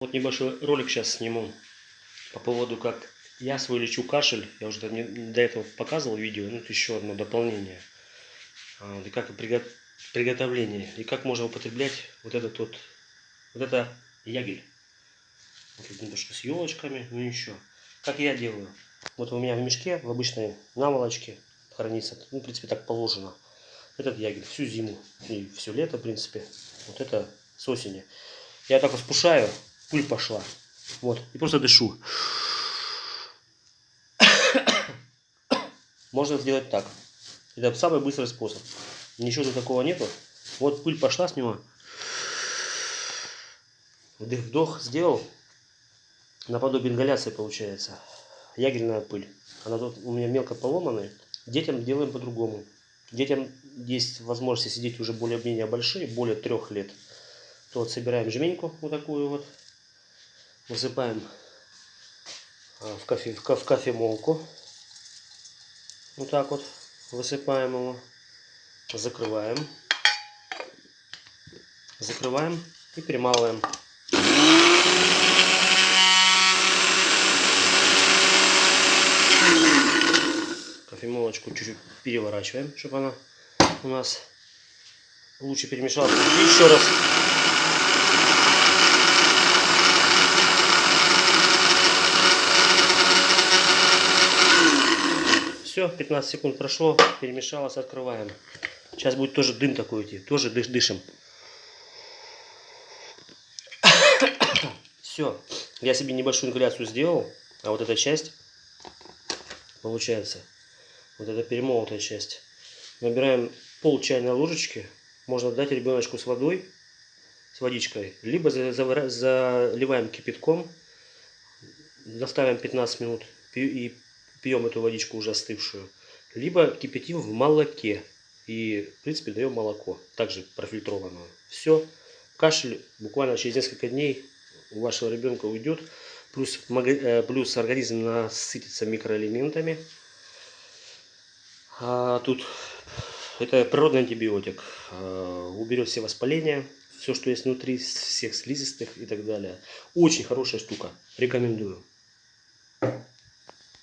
Вот небольшой ролик сейчас сниму по поводу, как я свой лечу кашель. Я уже до этого показывал видео, ну это еще одно дополнение. И как приготовление, и как можно употреблять вот это ягель. Вот тут немножко с елочками, ну еще. Как я делаю. Вот у меня в мешке, в обычной наволочке хранится, ну в принципе так положено. Этот ягель всю зиму и все лето, в принципе. Вот это с осени. Я так распушаю, пыль пошла. Вот, и просто дышу. Можно сделать так. Это самый быстрый способ. Ничего тут такого нету. Вот пыль пошла с него. Вдох сделал. Наподобие ингаляции получается. Ягельная пыль. Она тут у меня мелко поломанная. Детям делаем по-другому. Детям есть возможность сидеть уже более-менее большие, более 3 лет. То вот собираем жменьку вот такую вот. Высыпаем в кофемолку. Вот так вот. Высыпаем его. Закрываем. Закрываем и перемалываем. Кофемолочку чуть-чуть переворачиваем, чтобы она у нас лучше перемешалась. И еще раз. Все, 15 секунд прошло, перемешалось, открываем. Сейчас будет тоже дым такой идти, тоже дышим. Все, я себе небольшую ингаляцию сделал, а вот эта часть, получается, вот эта перемолотая часть, набираем пол чайной ложечки, можно дать ребеночку с водой, с водичкой, либо заливаем кипятком, доставим 15 минут и пьем эту водичку уже остывшую, либо кипятим в молоке и в принципе даем молоко, также профильтрованное. Все, кашель буквально через несколько дней у вашего ребенка уйдет, плюс организм насытится микроэлементами. Тут это природный антибиотик, уберет все воспаления, все, что есть внутри, всех слизистых и так далее. Очень хорошая штука, рекомендую.